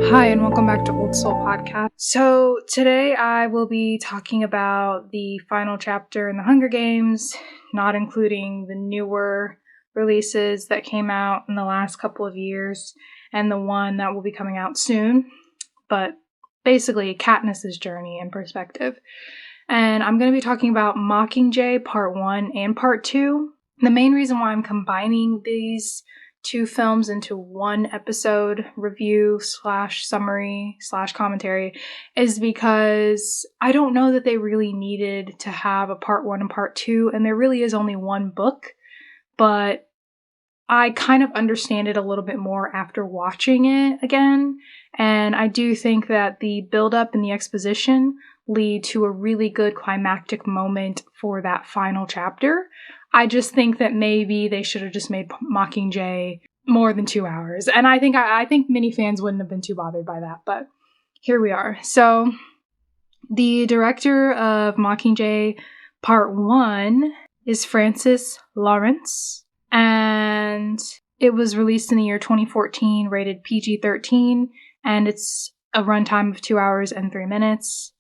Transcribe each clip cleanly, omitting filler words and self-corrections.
Hi, and welcome back to Old Soul Podcast. So today I will be talking about the final chapter in the Hunger Games, not including the newer releases that came out in the last couple of years, and the one that will be coming out soon, but basically Katniss's journey in perspective. And I'm going to be talking about Mockingjay Part 1 and Part 2. The main reason why I'm combining these two films into one episode review / summary / commentary is because I don't know that they really needed to have a part 1 and part 2, and there really is only one book, but I kind of understand it a little bit more after watching it again, and I do think that the build-up and the exposition lead to a really good climactic moment for that final chapter. I just think that maybe they should have just made Mockingjay more than 2 hours. And I think many fans wouldn't have been too bothered by that, but here we are. So the director of Mockingjay Part 1 is Francis Lawrence, and it was released in the year 2014, rated PG-13, and it's a runtime of 2 hours and 3 minutes.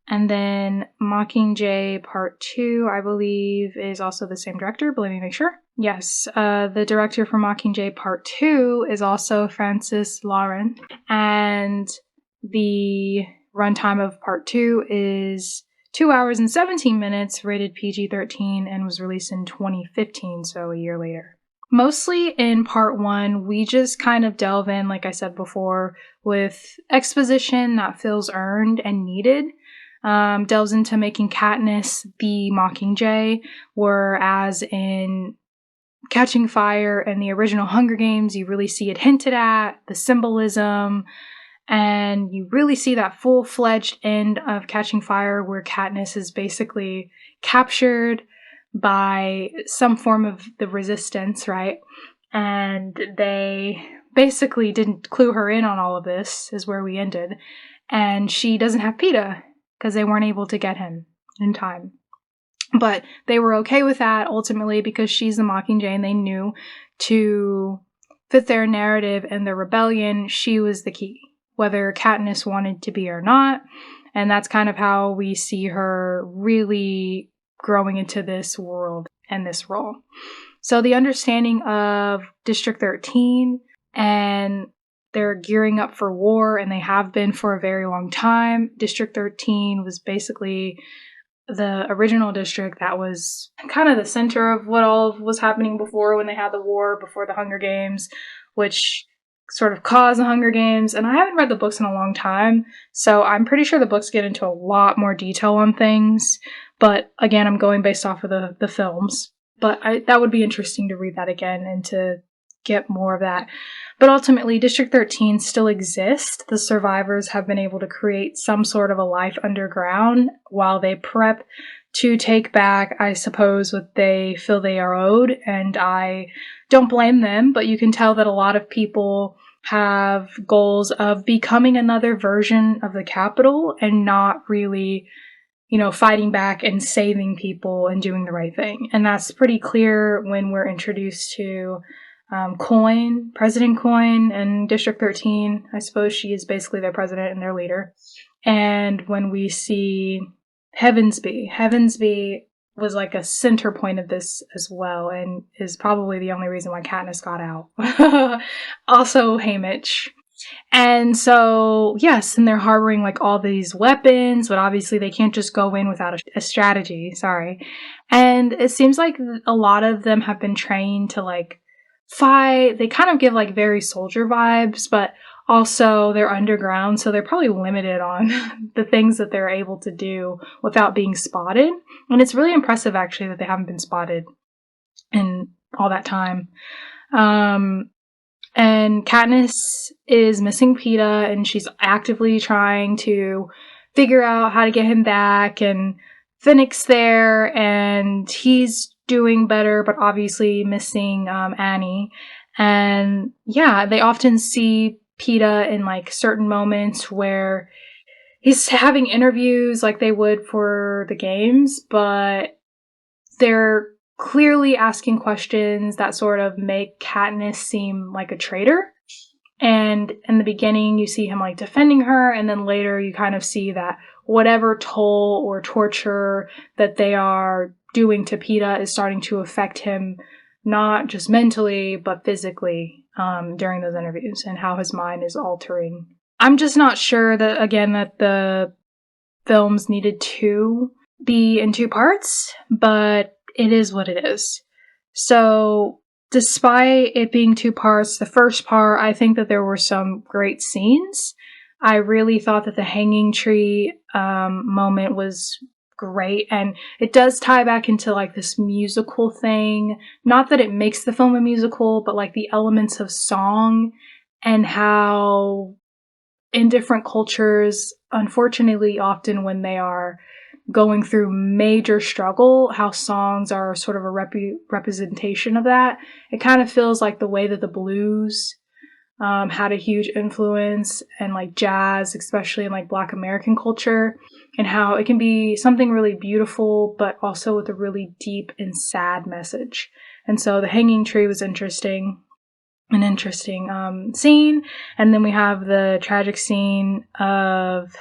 And then Mockingjay Part 2, I believe, is also the same director, but let me make sure. Yes, the director for Mockingjay Part 2 is also Francis Lawrence, and the runtime of Part 2 is 2 hours and 17 minutes, rated PG-13, and was released in 2015, so a year later. Mostly in Part 1, we just kind of delve in, like I said before, with exposition that feels earned and needed. Delves into making Katniss the Mockingjay, whereas in Catching Fire and the original Hunger Games, you really see it hinted at, the symbolism, and you really see that full-fledged end of Catching Fire where Katniss is basically captured by some form of the resistance, right? And they basically didn't clue her in on all of this, is where we ended. And she doesn't have Peeta, because they weren't able to get him in time. But they were okay with that, ultimately, because she's the Mockingjay, and they knew to fit their narrative and their rebellion, she was the key, whether Katniss wanted to be or not. And that's kind of how we see her really growing into this world and this role. So the understanding of District 13, and they're gearing up for war, and they have been for a very long time. District 13 was basically the original district that was kind of the center of what all was happening before when they had the war, before the Hunger Games, which sort of caused the Hunger Games. And I haven't read the books in a long time, so I'm pretty sure the books get into a lot more detail on things. But again, I'm going based off of the films. But that would be interesting to read that again and to get more of that. But ultimately, District 13 still exists. The survivors have been able to create some sort of a life underground while they prep to take back, I suppose, what they feel they are owed. And I don't blame them, but you can tell that a lot of people have goals of becoming another version of the Capitol and not really, fighting back and saving people and doing the right thing. And that's pretty clear when we're introduced to President Coin in District 13. I suppose she is basically their president and their leader. And when we see Heavensby was like a center point of this as well, and is probably the only reason why Katniss got out. Also Haymitch. And so, yes, and they're harboring like all these weapons, but obviously they can't just go in without a strategy, sorry. And it seems like a lot of them have been trained to like fight. They kind of give like very soldier vibes, but also they're underground, so they're probably limited on the things that they're able to do without being spotted. And it's really impressive, actually, that they haven't been spotted in all that time. And Katniss is missing Peeta, and she's actively trying to figure out how to get him back, and Finnick's there, and he's doing better, but obviously missing Annie. And yeah, they often see Peeta in like certain moments where he's having interviews like they would for the games, but they're clearly asking questions that sort of make Katniss seem like a traitor. And in the beginning, you see him like defending her, and then later you kind of see that whatever toll or torture that they are doing to Peeta is starting to affect him, not just mentally, but physically, during those interviews, and how his mind is altering. I'm just not sure that, again, that the films needed to be in 2 parts, but it is what it is. So, despite it being 2 parts, the first part, I think that there were some great scenes. I really thought that the hanging tree moment was great, and it does tie back into like this musical thing. Not that it makes the film a musical, but like the elements of song and how in different cultures, unfortunately, often when they are going through major struggle, how songs are sort of a representation of that. It kind of feels like the way that the blues had a huge influence, and like jazz, especially in like Black American culture, and how it can be something really beautiful, but also with a really deep and sad message. And so the hanging tree was interesting. An interesting scene. And then we have the tragic scene of,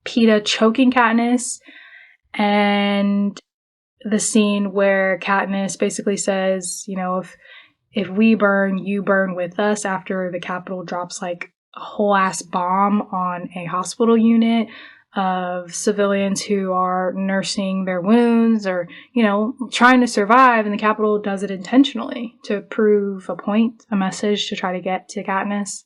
Peeta choking Katniss, and the scene where Katniss basically says, if we burn, you burn with us, after the Capitol drops like a whole ass bomb on a hospital unit of civilians who are nursing their wounds or, trying to survive, and the Capitol does it intentionally to prove a point, a message to try to get to Katniss.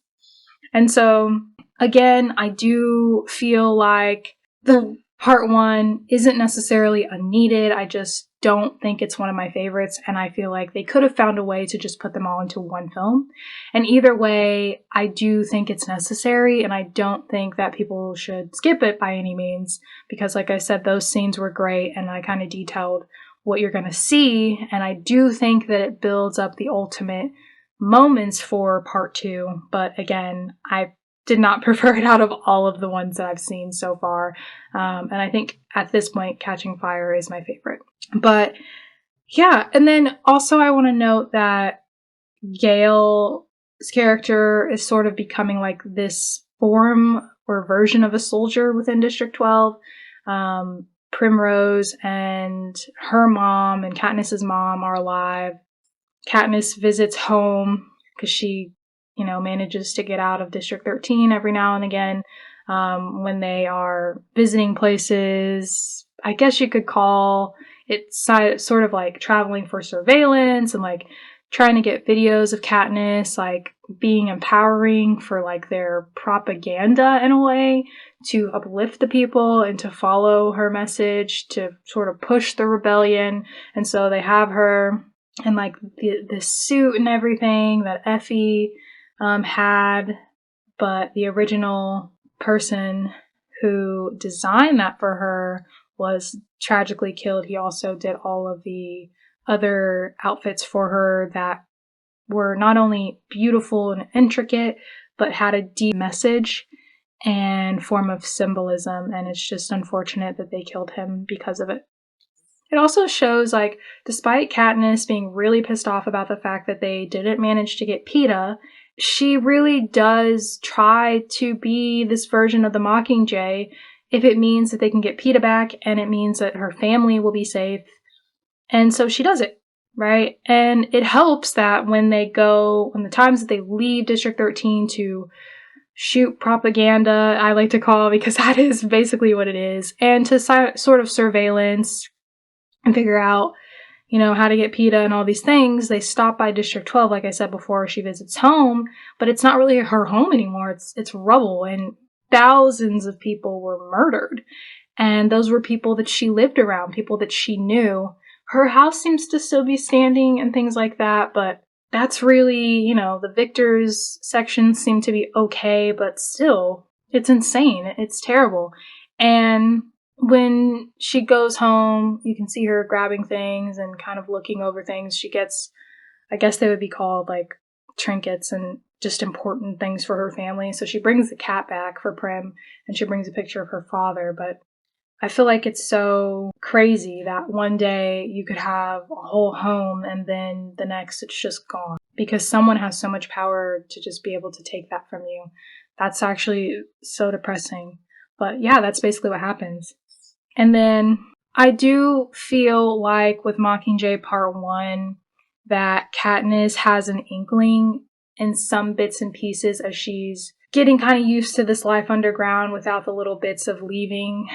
And so, again, I do feel like the part 1 isn't necessarily unneeded. I just don't think it's one of my favorites, and I feel like they could have found a way to just put them all into one film. And either way, I do think it's necessary, and I don't think that people should skip it by any means, because like I said, those scenes were great, and I kind of detailed what you're going to see, and I do think that it builds up the ultimate moments for part 2, but again, I did not prefer it out of all of the ones that I've seen so far. And I think at this point, Catching Fire is my favorite. But yeah, and then also I want to note that Gale's character is sort of becoming like this form or version of a soldier within District 12. Primrose and her mom and Katniss's mom are alive. Katniss visits home because she manages to get out of District 13 every now and again, when they are visiting places. I guess you could call it sort of like traveling for surveillance and like trying to get videos of Katniss, like being empowering for like their propaganda in a way, to uplift the people and to follow her message, to sort of push the rebellion. And so they have her in like the suit and everything that Effie had, but the original person who designed that for her was tragically killed. He also did all of the other outfits for her that were not only beautiful and intricate, but had a deep message and form of symbolism, and it's just unfortunate that they killed him because of it. It also shows, like, despite Katniss being really pissed off about the fact that they didn't manage to get Peeta, she really does try to be this version of the Mockingjay if it means that they can get Peeta back and it means that her family will be safe. And so she does it, right? And it helps that when the times that they leave District 13 to shoot propaganda, I like to call it, because that is basically what it is, and to sort of surveillance and figure out, how to get Peeta and all these things, they stop by District 12, like I said before, she visits home, but it's not really her home anymore. It's rubble, and thousands of people were murdered. And those were people that she lived around, people that she knew. Her house seems to still be standing and things like that, but that's really, the victors section seem to be okay, but still, it's insane. It's terrible. And when she goes home, you can see her grabbing things and kind of looking over things. She gets, I guess they would be called like trinkets and just important things for her family. So she brings the cat back for Prim, and she brings a picture of her father. But I feel like it's so crazy that one day you could have a whole home and then the next it's just gone because someone has so much power to just be able to take that from you. That's actually so depressing. But yeah, that's basically what happens. And then I do feel like with Mockingjay Part 1 that Katniss has an inkling in some bits and pieces as she's getting kind of used to this life underground without the little bits of leaving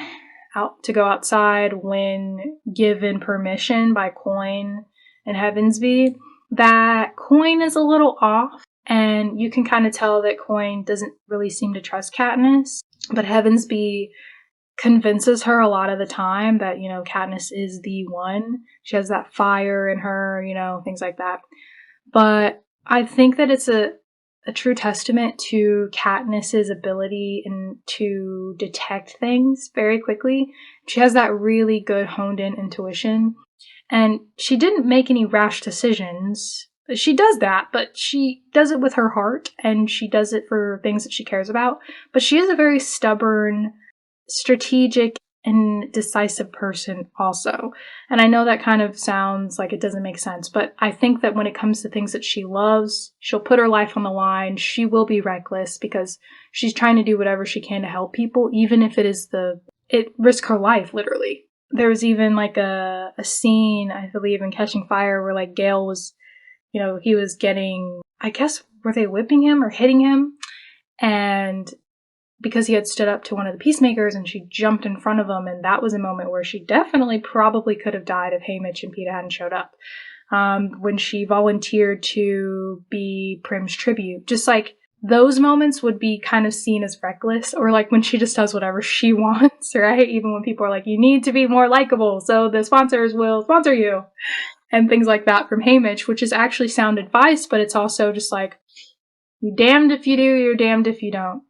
out to go outside when given permission by Coin and Heavensby, that Coin is a little off, and you can kind of tell that Coin doesn't really seem to trust Katniss, but Heavensby convinces her a lot of the time that, you know, Katniss is the one. She has that fire in her, you know, things like that. But I think that it's a true testament to Katniss's ability to detect things very quickly. She has that really good honed-in intuition, and she didn't make any rash decisions. She does that, but she does it with her heart, and she does it for things that she cares about. But she is a very stubborn, strategic, and decisive person also. And I know that kind of sounds like it doesn't make sense, but I think that when it comes to things that she loves, she'll put her life on the line. She will be reckless because she's trying to do whatever she can to help people, even if it risks her life, literally. There was even like a scene, I believe, in Catching Fire where like Gale was, you know, he was getting, I guess, were they whipping him or hitting him? And because he had stood up to one of the peacemakers and she jumped in front of him, and that was a moment where she definitely probably could have died if Haymitch and Peeta hadn't showed up. When she volunteered to be Prim's tribute, just like those moments would be kind of seen as reckless, or like when she just does whatever she wants, right? Even when people are like, you need to be more likable, so the sponsors will sponsor you, and things like that from Haymitch, which is actually sound advice, but it's also just like, you're damned if you do, you're damned if you don't.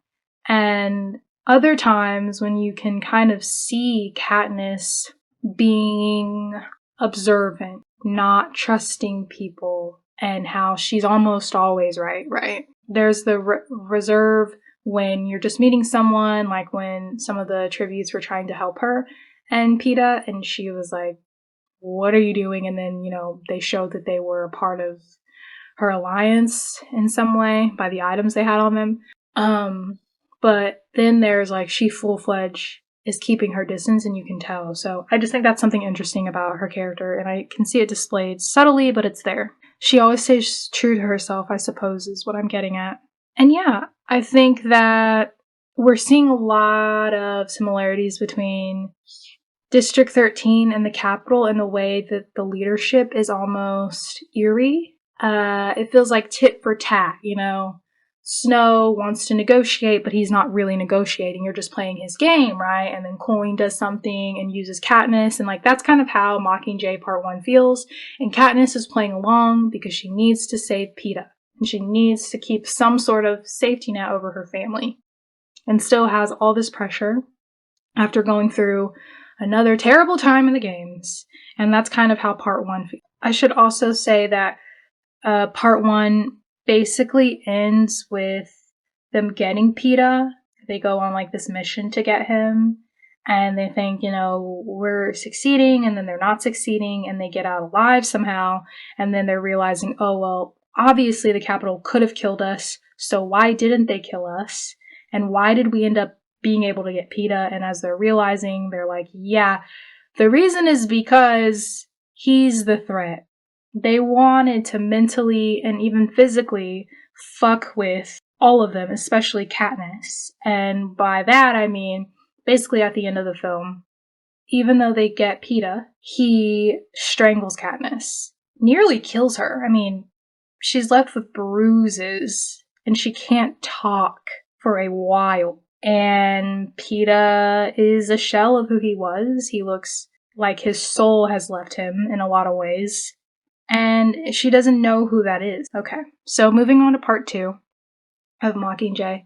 And other times when you can kind of see Katniss being observant, not trusting people, and how she's almost always right? There's the reserve when you're just meeting someone, like when some of the tributes were trying to help her and Peeta, and she was like, what are you doing? And then, you know, they showed that they were a part of her alliance in some way by the items they had on them. But then there's like, she full-fledged is keeping her distance, and you can tell. So I just think that's something interesting about her character, and I can see it displayed subtly, but it's there. She always stays true to herself, I suppose, is what I'm getting at. And yeah, I think that we're seeing a lot of similarities between District 13 and the Capitol in the way that the leadership is almost eerie. It feels like tit for tat, you know? Snow wants to negotiate, but he's not really negotiating. You're just playing his game, right? And then Coin does something and uses Katniss, and like that's kind of how Mockingjay Part 1 feels. And Katniss is playing along because she needs to save Peeta, and she needs to keep some sort of safety net over her family, and still has all this pressure after going through another terrible time in the games. And that's kind of how Part 1 feels. I should also say that Part 1 basically ends with them getting Peeta. They go on like this mission to get him, and they think, you know, we're succeeding, and then they're not succeeding, and they get out alive somehow, and then they're realizing, oh, well, obviously the Capitol could have killed us, so why didn't they kill us? And why did we end up being able to get Peeta? And as they're realizing, they're like, yeah, the reason is because he's the threat. They wanted to mentally and even physically fuck with all of them, especially Katniss. And by that, I mean, basically at the end of the film, even though they get Peeta, he strangles Katniss. Nearly kills her. I mean, she's left with bruises, and she can't talk for a while. And Peeta is a shell of who he was. He looks like his soul has left him in a lot of ways. And she doesn't know who that is. Okay, so moving on to Part 2 of Mockingjay.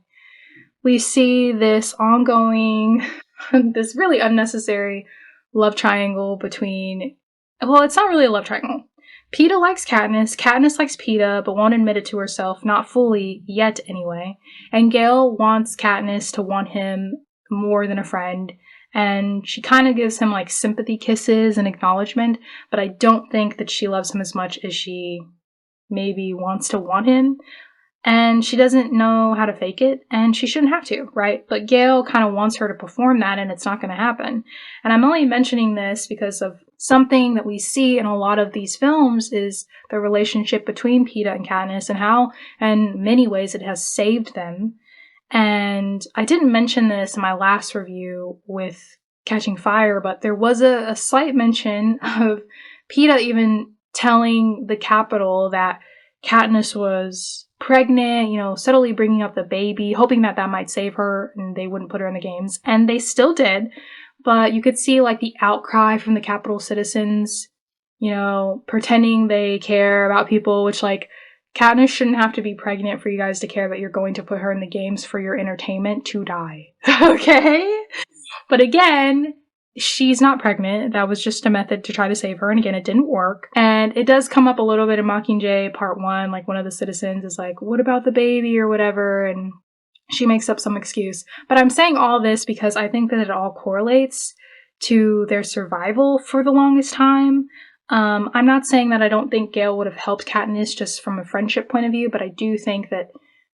We see this ongoing, this really unnecessary love triangle between, well, it's not really a love triangle. Peeta likes Katniss, Katniss likes Peeta, but won't admit it to herself, not fully, yet anyway. And Gale wants Katniss to want him more than a friend, And she kind of gives him like sympathy kisses and acknowledgement, but I don't think that she loves him as much as she maybe wants to want him. And she doesn't know how to fake it, and she shouldn't have to, right? But Gail kind of wants her to perform that, and it's not going to happen. And I'm only mentioning this because of something that we see in a lot of these films is the relationship between Peeta and Katniss and how, in many ways, it has saved them. And I didn't mention this in my last review with Catching Fire, but there was a slight mention of Peeta even telling the Capitol that Katniss was pregnant, subtly bringing up the baby, hoping that might save her and they wouldn't put her in the games. And they still did. But you could see like the outcry from the Capitol citizens, pretending they care about people, which like Katniss shouldn't have to be pregnant for you guys to care that you're going to put her in the games for your entertainment to die. Okay? But again, she's not pregnant. That was just a method to try to save her. And again, it didn't work. And it does come up a little bit in Mockingjay Part 1. Like one of the citizens is like, what about the baby or whatever? And she makes up some excuse. But I'm saying all this because I think that it all correlates to their survival for the longest time. I'm not saying that I don't think Gale would have helped Katniss just from a friendship point of view, but I do think that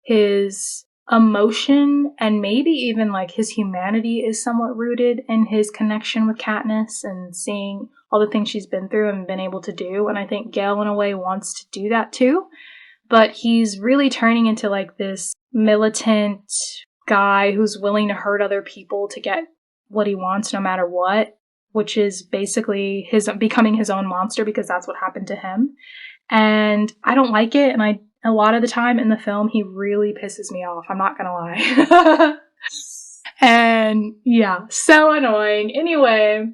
his emotion and maybe even like his humanity is somewhat rooted in his connection with Katniss and seeing all the things she's been through and been able to do. And I think Gale in a way wants to do that too. But he's really turning into like this militant guy who's willing to hurt other people to get what he wants no matter what, which is basically becoming his own monster because that's what happened to him. And I don't like it. And a lot of the time in the film, he really pisses me off. I'm not gonna lie. And yeah, so annoying. Anyway,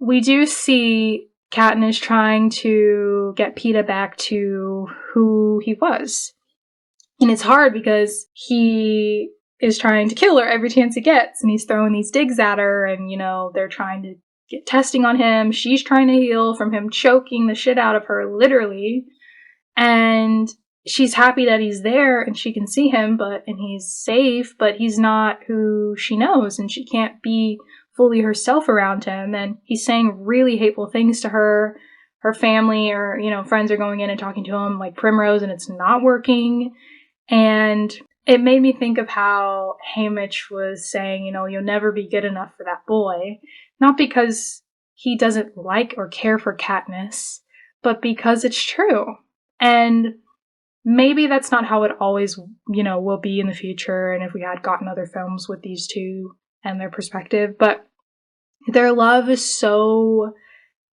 we do see Katniss trying to get Peeta back to who he was. And it's hard because he is trying to kill her every chance he gets. And he's throwing these digs at her and, they're trying to get testing on him. She's trying to heal from him choking the shit out of her, literally. And she's happy that he's there and she can see him, and he's safe, but he's not who she knows and she can't be fully herself around him. And he's saying really hateful things to her. Her family or, friends are going in and talking to him like Primrose and it's not working. And it made me think of how Haymitch was saying, you'll never be good enough for that boy. Not because he doesn't like or care for Katniss, but because it's true. And maybe that's not how it always, will be in the future. And if we had gotten other films with these two and their perspective, but their love is so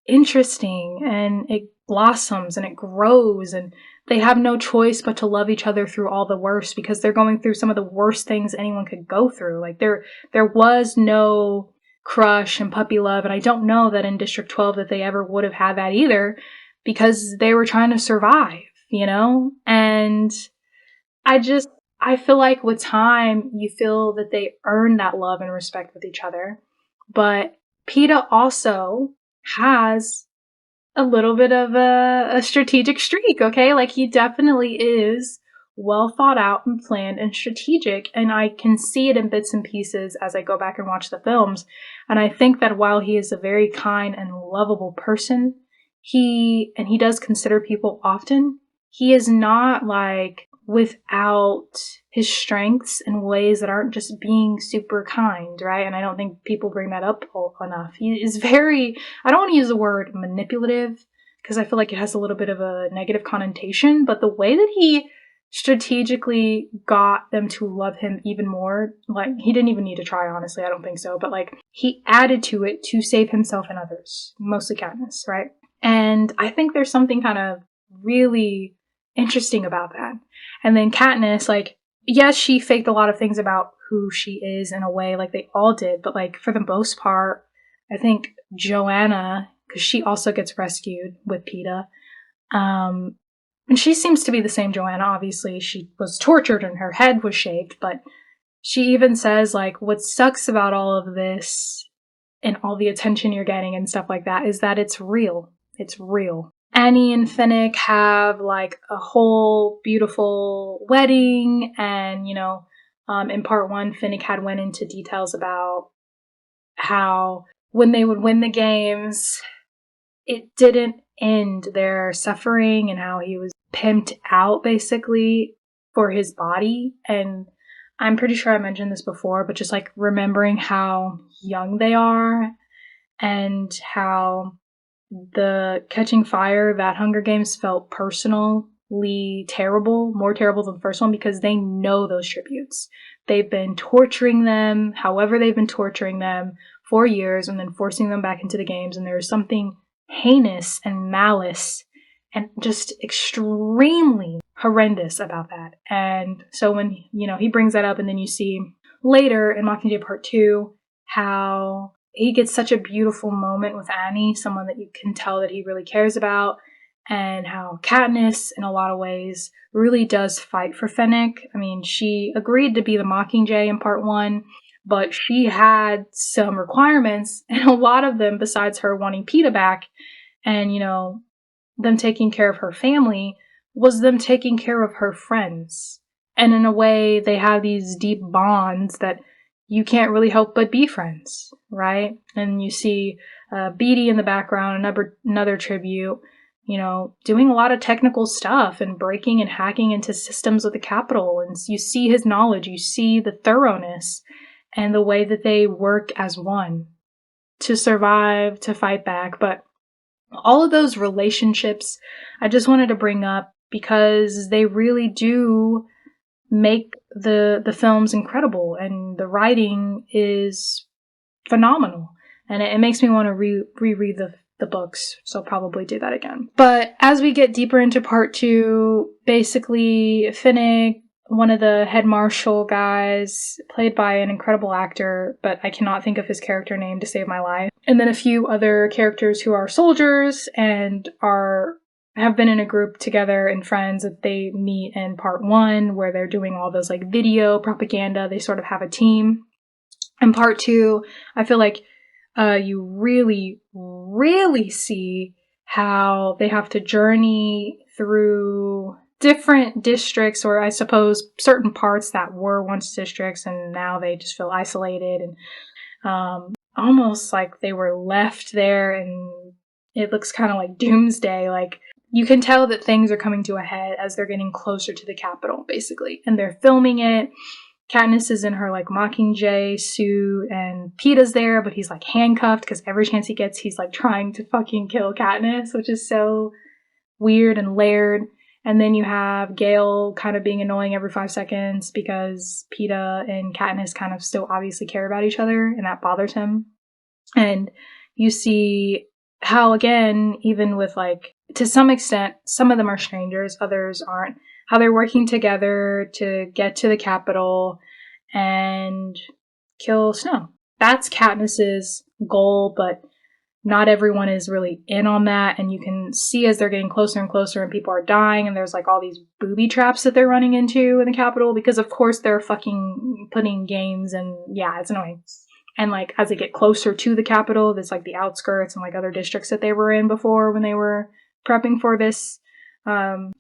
interesting and it blossoms and it grows and they have no choice but to love each other through all the worst because they're going through some of the worst things anyone could go through. Like there was no crush and puppy love, and I don't know that in District 12 that they ever would have had that either because they were trying to survive, And I feel like with time you feel that they earn that love and respect with each other. But Peeta also has a little bit of a strategic streak, okay? Like he definitely is well thought out and planned and strategic, and I can see it in bits and pieces as I go back and watch the films. And I think that while he is a very kind and lovable person, he does consider people often, he is not like without his strengths in ways that aren't just being super kind, right? And I don't think people bring that up enough. He is very, I don't want to use the word manipulative because I feel like it has a little bit of a negative connotation, but the way that he strategically got them to love him even more, like he didn't even need to try, honestly, I don't think so, but like he added to it to save himself and others, mostly Katniss, right? And I think there's something kind of really interesting about that. And then Katniss, like, yes, she faked a lot of things about who she is in a way, like they all did, but like for the most part, I think Joanna, because she also gets rescued with Peeta, and she seems to be the same Joanna. Obviously, she was tortured and her head was shaved, but she even says, like, what sucks about all of this and all the attention you're getting and stuff like that is that it's real. It's real. Annie and Finnick have like a whole beautiful wedding, and in part 1, Finnick had went into details about how when they would win the games, it didn't end their suffering, and how he was pimped out basically for his body. And I'm pretty sure I mentioned this before, but just like remembering how young they are and how the catching fire, that Hunger Games felt personally terrible, more terrible than the first one, because they know those tributes. They've been torturing them, however they've been torturing them for years, and then forcing them back into the games, and there's something heinous and malice and just extremely horrendous about that. And so when, he brings that up, and then you see later in Mockingjay Part 2 how he gets such a beautiful moment with Annie, someone that you can tell that he really cares about, and how Katniss, in a lot of ways, really does fight for Fennec. I mean, she agreed to be the Mockingjay in Part 1, but she had some requirements, and a lot of them, besides her wanting Peeta back and, them taking care of her family, was them taking care of her friends. And in a way, they have these deep bonds that you can't really help but be friends, right? And you see Beatty in the background, another tribute, doing a lot of technical stuff and breaking and hacking into systems of the Capitol. And you see his knowledge, you see the thoroughness and the way that they work as one to survive, to fight back. But all of those relationships I just wanted to bring up because they really do make the films incredible, and the writing is phenomenal, and it makes me want to reread the books, so I'll probably do that again. But as we get deeper into Part 2, basically Finnick, one of the head marshal guys, played by an incredible actor, but I cannot think of his character name to save my life, and then a few other characters who are soldiers and have been in a group together and friends that they meet in Part 1, where they're doing all those like video propaganda. They sort of have a team. In Part 2, I feel like you really, really see how they have to journey through different districts, or I suppose certain parts that were once districts, and now they just feel isolated and almost like they were left there, and it looks kind of like doomsday. Like, you can tell that things are coming to a head as they're getting closer to the Capitol, basically. And they're filming it. Katniss is in her, like, Mockingjay suit, and Peeta's there, but he's, like, handcuffed, because every chance he gets, he's, like, trying to fucking kill Katniss, which is so weird and layered. And then you have Gale kind of being annoying every 5 seconds, because Peeta and Katniss kind of still obviously care about each other, and that bothers him. And you see how, again, even with, like, to some extent, some of them are strangers, others aren't, how they're working together to get to the Capitol and kill Snow. That's Katniss's goal, but not everyone is really in on that, and you can see as they're getting closer and closer and people are dying, and there's like all these booby traps that they're running into in the Capitol, because of course they're fucking putting games, and yeah, it's annoying. And like as they get closer to the Capitol, there's like the outskirts and like other districts that they were in before when they were prepping for this,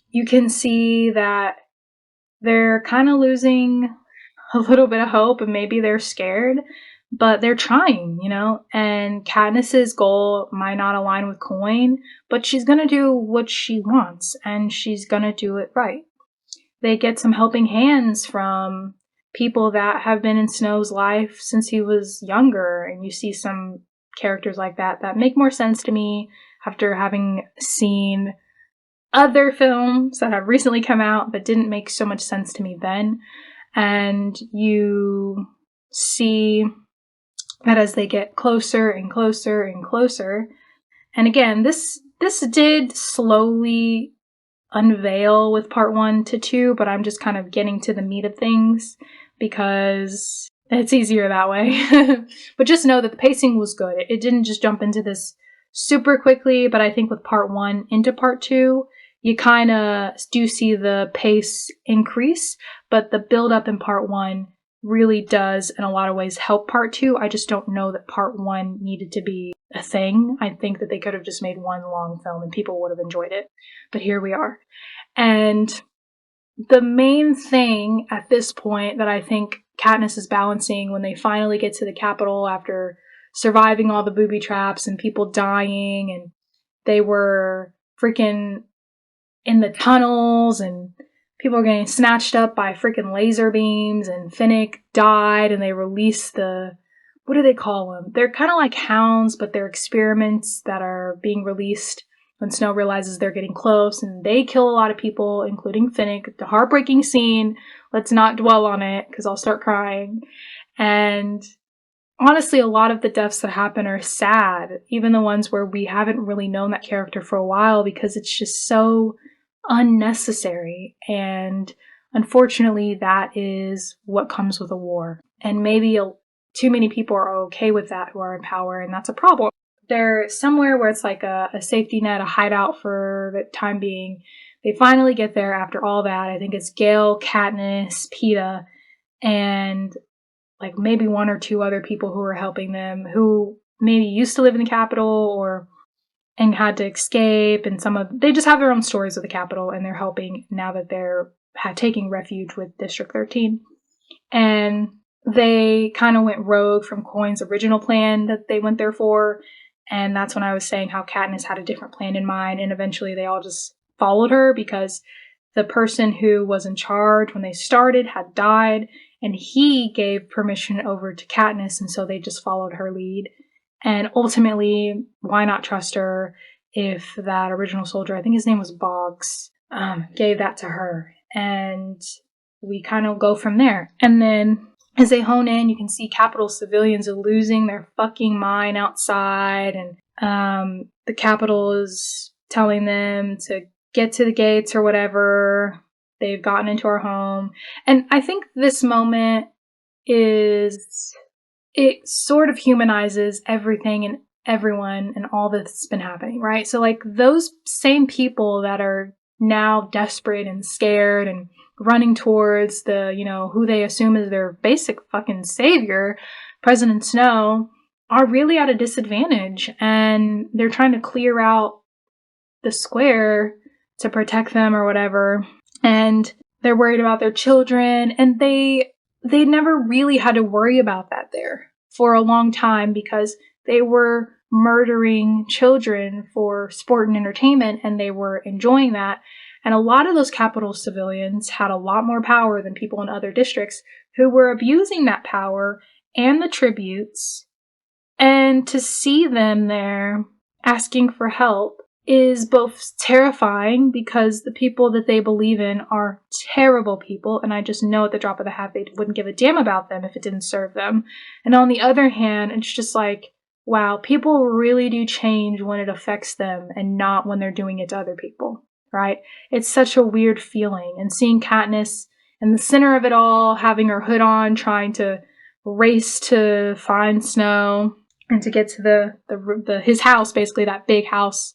you can see that they're kind of losing a little bit of hope, and maybe they're scared, but they're trying, and Katniss's goal might not align with Coin, but she's gonna do what she wants, and she's gonna do it right. They get some helping hands from people that have been in Snow's life since he was younger, and you see some characters like that make more sense to me after having seen other films that have recently come out that didn't make so much sense to me then. And you see that as they get closer and closer and closer, and again, this did slowly unveil with Part 1 to 2, but I'm just kind of getting to the meat of things because it's easier that way. But just know that the pacing was good. It didn't just jump into this super quickly, but I think with Part 1 into Part 2, you kind of do see the pace increase, but the build-up in Part 1 really does, in a lot of ways, help Part 2. I just don't know that Part 1 needed to be a thing. I think that they could have just made one long film and people would have enjoyed it. But here we are. And the main thing at this point that I think Katniss is balancing when they finally get to the Capitol after surviving all the booby traps and people dying, and they were freaking in the tunnels, and people were getting snatched up by freaking laser beams, and Finnick died, and they released what do they call them? They're kind of like hounds, but they're experiments that are being released when Snow realizes they're getting close, and they kill a lot of people, including Finnick. The heartbreaking scene. Let's not dwell on it, because I'll start crying. And honestly, a lot of the deaths that happen are sad, even the ones where we haven't really known that character for a while, because it's just so unnecessary. And unfortunately, that is what comes with a war. And maybe too many people are okay with that who are in power, and that's a problem. They're somewhere where it's like a safety net, a hideout for the time being. They finally get there after all that. I think it's Gale, Katniss, Peeta, and like maybe one or two other people who are helping them, who maybe used to live in the capital and had to escape, and they just have their own stories of the capital, and they're helping now that they're taking refuge with District 13. And they kind of went rogue from Coin's original plan that they went there for. And that's when I was saying how Katniss had a different plan in mind, and eventually they all just followed her because the person who was in charge when they started had died, and he gave permission over to Katniss, and so they just followed her lead. And ultimately, why not trust her if that original soldier, I think his name was Boggs, gave that to her? And we kind of go from there. And then as they hone in, you can see Capitol civilians are losing their fucking mind outside, and the Capitol is telling them to get to the gates or whatever. They've gotten into our home. And I think this moment it sort of humanizes everything and everyone and all that's been happening, right? So like those same people that are now desperate and scared and running towards who they assume is their basic fucking savior, President Snow, are really at a disadvantage, and they're trying to clear out the square to protect them or whatever, and they're worried about their children, and they never really had to worry about that there for a long time because they were murdering children for sport and entertainment, and they were enjoying that. And a lot of those Capitol civilians had a lot more power than people in other districts who were abusing that power and the tributes. And to see them there asking for help is both terrifying because the people that they believe in are terrible people, and I just know at the drop of the hat they wouldn't give a damn about them if it didn't serve them. And on the other hand, it's just like, wow, people really do change when it affects them and not when they're doing it to other people, right? It's such a weird feeling. And seeing Katniss in the center of it all, having her hood on, trying to race to find Snow and to get to his house, basically that big house,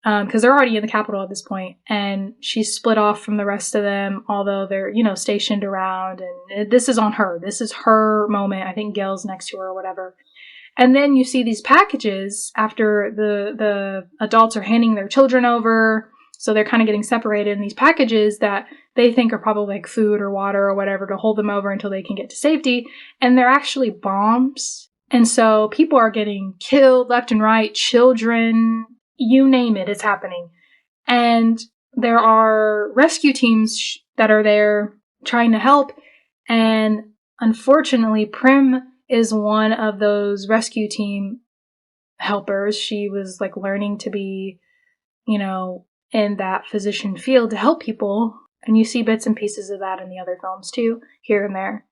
because they're already in the Capitol at this point, and she's split off from the rest of them, although they're, stationed around, and this is on her. This is her moment. I think Gale's next to her or whatever. And then you see these packages after the adults are handing their children over, so they're kind of getting separated in these packages that they think are probably like food or water or whatever to hold them over until they can get to safety, and they're actually bombs. And so people are getting killed left and right, children, you name it, it's happening. And there are rescue teams that are there trying to help. And unfortunately, Prim is one of those rescue team helpers. She was like learning to be, in that physician field to help people. And you see bits and pieces of that in the other films too, here and there.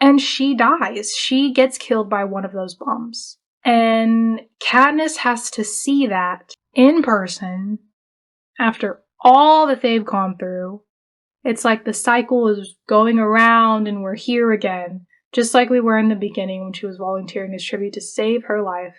And she dies. She gets killed by one of those bombs. And Katniss has to see that in person after all that they've gone through. It's like the cycle is going around and we're here again, just like we were in the beginning when she was volunteering as tribute to save her life.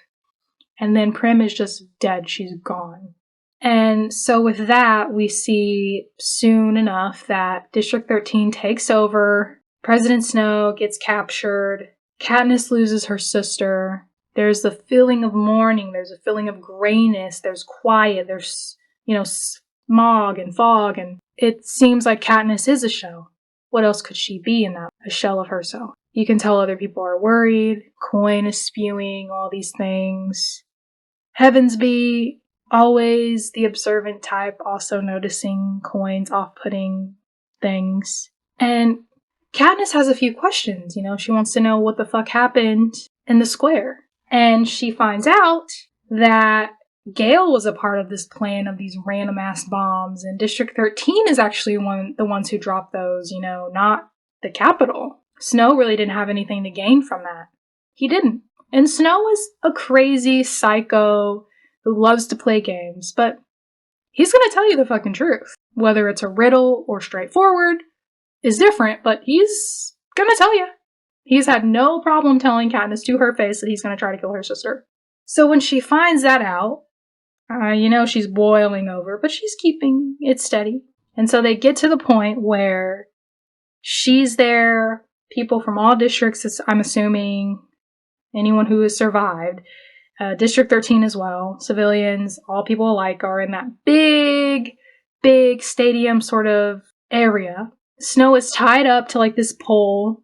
And then Prim is just dead. She's gone. And so with that, we see soon enough that District 13 takes over. President Snow gets captured. Katniss loses her sister. There's the feeling of mourning. There's a feeling of grayness. There's quiet. There's, smog and fog. And it seems like Katniss is a shell. What else could she be in that? A shell of herself. You can tell other people are worried. Coin is spewing all these things. Heavensby, always the observant type, also noticing Coin's off-putting things. And Katniss has a few questions, she wants to know what the fuck happened in the square. And she finds out that Gale was a part of this plan of these random ass bombs, and District 13 is actually the ones who dropped those, not the Capitol. Snow really didn't have anything to gain from that. He didn't. And Snow is a crazy psycho who loves to play games, but he's gonna tell you the fucking truth. Whether it's a riddle or straightforward is different, but he's gonna tell you. He's had no problem telling Katniss to her face that he's gonna try to kill her sister. So when she finds that out, she's boiling over, but she's keeping it steady. And so they get to the point where she's there, people from all districts, I'm assuming anyone who has survived, District 13 as well, civilians, all people alike are in that big stadium sort of area. Snow is tied up to like this pole,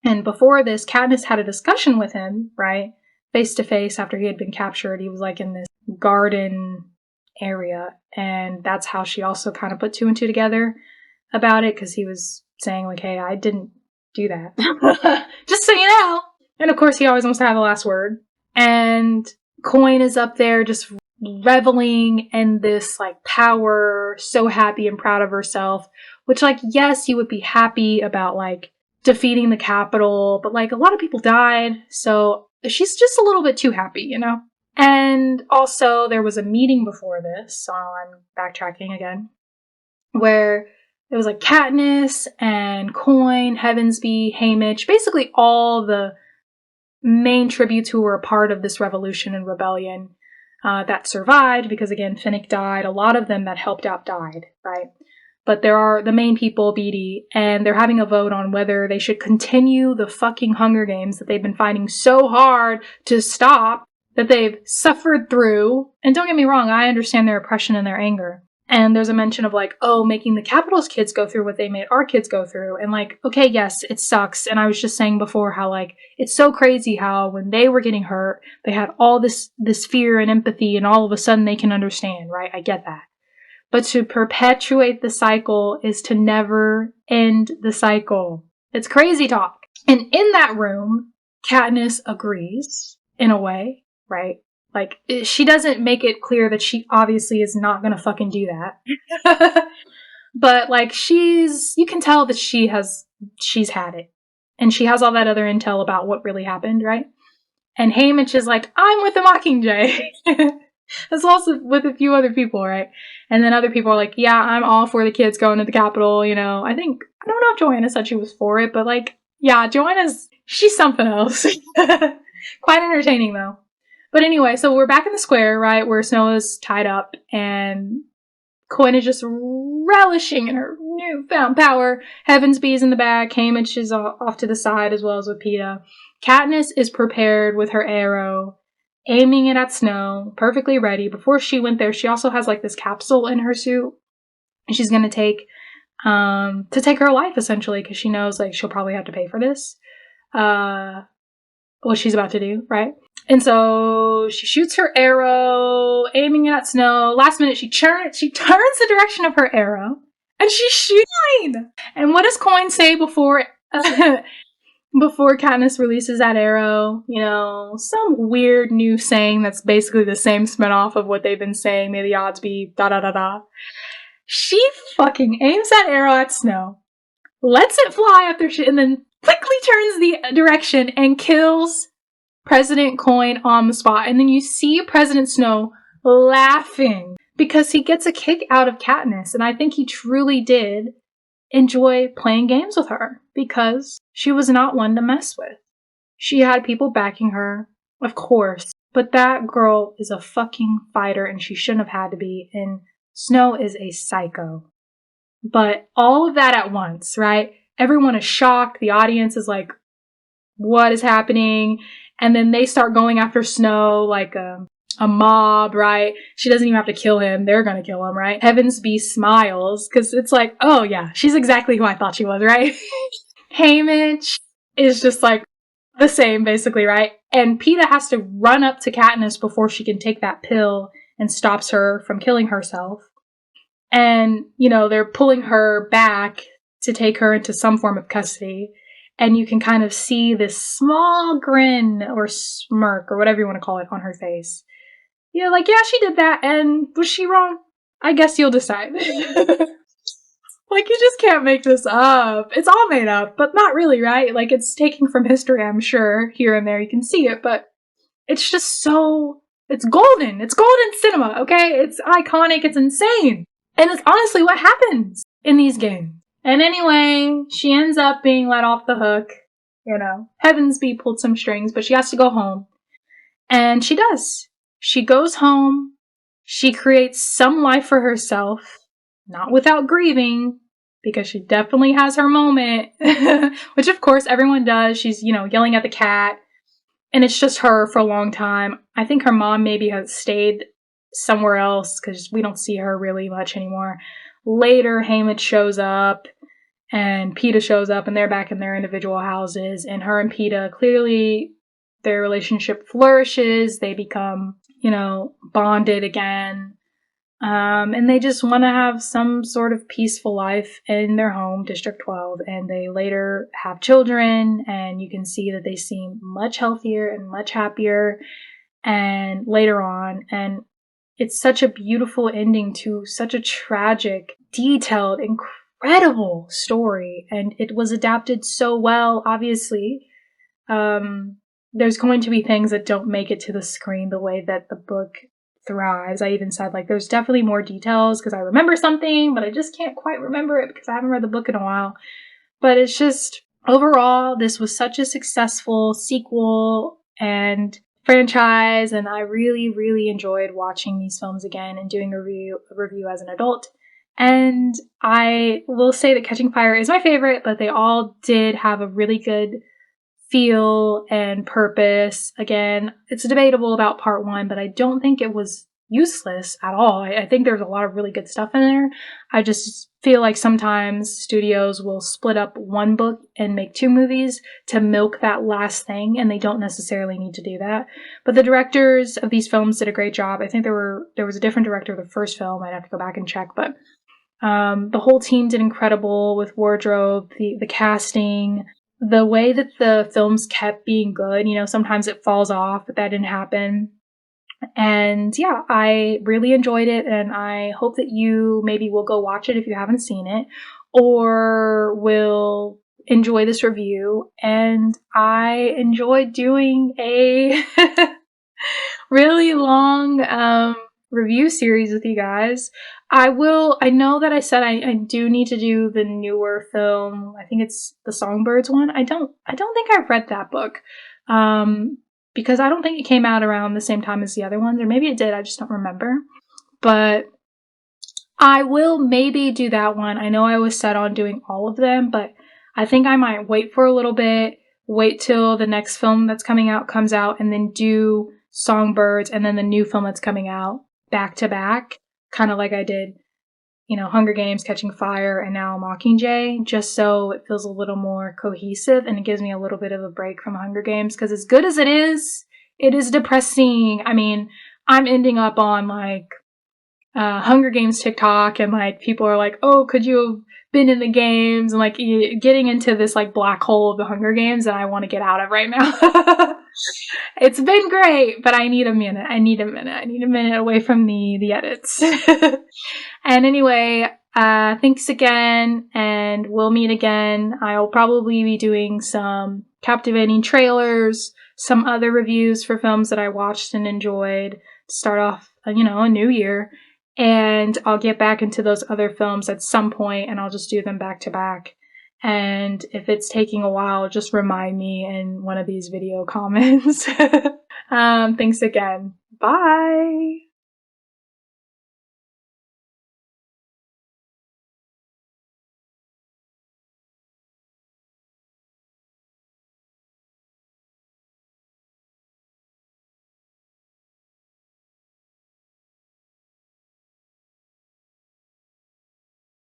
and before this, Katniss had a discussion with him, right? Face to face after he had been captured. He was like in this garden area, and that's how she also kind of put two and two together about it, because he was saying like, hey, I didn't do that. Just so you know. And of course he always wants to have the last word. And Coin is up there just reveling in this like power, so happy and proud of herself, which like, yes, you would be happy about like defeating the Capitol, but like a lot of people died, so she's just a little bit too happy, And also there was a meeting before this, so I'm backtracking again, where it was like Katniss and Coin, Heavensby, Haymitch, basically all the main tributes who were a part of this revolution and rebellion that survived, because again, Finnick died. A lot of them that helped out died, right? But there are the main people, Beatty, and they're having a vote on whether they should continue the fucking Hunger Games that they've been fighting so hard to stop, that they've suffered through. And don't get me wrong, I understand their oppression and their anger. And there's a mention of like, oh, making the Capitol's kids go through what they made our kids go through. And like, okay, yes, it sucks. And I was just saying before how like, it's so crazy how when they were getting hurt, they had all this fear and empathy, and all of a sudden they can understand, right? I get that. But to perpetuate the cycle is to never end the cycle. It's crazy talk. And in that room, Katniss agrees in a way, right? Like, she doesn't make it clear that she obviously is not gonna fucking do that. But, like, you can tell that she's had it. And she has all that other intel about what really happened, right? And Haymitch is like, I'm with the Mockingjay. As well as with a few other people, right? And then other people are like, yeah, I'm all for the kids going to the Capitol, I don't know if Joanna said she was for it, but like, yeah, she's something else. Quite entertaining though. But anyway, so we're back in the square, right, where Snow is tied up, and Coin is just relishing in her newfound power. Heavensby's in the back, Haymitch is off to the side, as well as with Peeta. Katniss is prepared with her arrow, aiming it at Snow, perfectly ready. Before she went there, she also has like this capsule in her suit, and she's gonna take her life, essentially, because she knows like she'll probably have to pay for this. What she's about to do, right? And so she shoots her arrow, aiming it at Snow. Last minute, she turns the direction of her arrow, and she shoots. And what does Coin say before Katniss releases that arrow? Some weird new saying that's basically the same spinoff of what they've been saying. May the odds be da da da da. She fucking aims that arrow at Snow, lets it fly up their shit, and then quickly turns the direction and kills President Coin on the spot. And then you see President Snow laughing because he gets a kick out of Katniss. And I think he truly did enjoy playing games with her, because she was not one to mess with. She had people backing her, of course, but that girl is a fucking fighter, and she shouldn't have had to be. And Snow is a psycho. But all of that at once, right? Everyone is shocked. The audience is like, what is happening? And then they start going after Snow like a mob, right? She doesn't even have to kill him. They're gonna kill him, right? Heavensby smiles, because it's like, oh yeah, she's exactly who I thought she was, right? Haymitch is just like the same, basically, right? And Peeta has to run up to Katniss before she can take that pill and stops her from killing herself. And, you know, they're pulling her back to take her into some form of custody. And you can kind of see this small grin or smirk or whatever you want to call it on her face. You know, like, yeah, she did that. And was she wrong? I guess you'll decide. Like, you just can't make this up. It's all made up, but not really, right? Like, it's taken from history, I'm sure. Here and there you can see it, but it's just so... It's golden. It's golden cinema, okay? It's iconic. It's insane. And it's honestly what happens in these games. And anyway, she ends up being let off the hook. You know, heavens be pulled some strings, but she has to go home. And she does. She goes home. She creates some life for herself. Not without grieving, because she definitely has her moment, which of course everyone does. She's, you know, yelling at the cat, and it's just her for a long time. I think her mom maybe has stayed somewhere else, because we don't see her really much anymore. Later, Haymitch shows up, and Peeta shows up, and they're back in their individual houses, and her and Peeta, clearly, their relationship flourishes. They become, you know, bonded again. And they just want to have some sort of peaceful life in their home, District 12, and they later have children, and you can see that they seem much healthier and much happier, and later on, and it's such a beautiful ending to such a tragic, detailed, incredible story, and it was adapted so well, obviously. There's going to be things that don't make it to the screen the way that the book thrives. I even said, like, there's definitely more details because I remember something, but I just can't quite remember it because I haven't read the book in a while. But it's just, overall, this was such a successful sequel and franchise, and I really, really enjoyed watching these films again and doing a review as an adult. And I will say that Catching Fire is my favorite, but they all did have a really good feel and purpose. Again, it's debatable about part 1, but I don't think it was useless at all. I think there's a lot of really good stuff in there. I just feel like sometimes studios will split up one book and make 2 movies to milk that last thing, and they don't necessarily need to do that. But the directors of these films did a great job. I think there was a different director of the first film. I'd have to go back and check, but the whole team did incredible with wardrobe, the casting, the way that the films kept being good. You know, sometimes it falls off, but that didn't happen. And yeah, I really enjoyed it, and I hope that you maybe will go watch it if you haven't seen it, or will enjoy this review. And I enjoyed doing a really long review series with you guys. I know that I said I do need to do the newer film. I think it's the Songbirds one. I don't think I've read that book. Because I don't think it came out around the same time as the other ones, or maybe it did, I just don't remember. But I will maybe do that one. I know I was set on doing all of them, but I think I might wait for a little bit, wait till the next film that's coming out comes out, and then do Songbirds and then the new film that's coming out back to back, kind of like I did, you know, Hunger Games, Catching Fire, and now Mockingjay, just so it feels a little more cohesive and it gives me a little bit of a break from Hunger Games, because as good as it is depressing. I mean, I'm ending up on, like, Hunger Games TikTok, and, like, people are like, oh, could you have been in the games, and, like, getting into this, like, black hole of the Hunger Games that I want to get out of right now. It's been great, but I need a minute. I need a minute away from the edits. And anyway, thanks again, and we'll meet again. I'll probably be doing some captivating trailers, some other reviews for films that I watched and enjoyed to start off, a new year. And I'll get back into those other films at some point, and I'll just do them back to back. And if it's taking a while, just remind me in one of these video comments. Thanks again. Bye!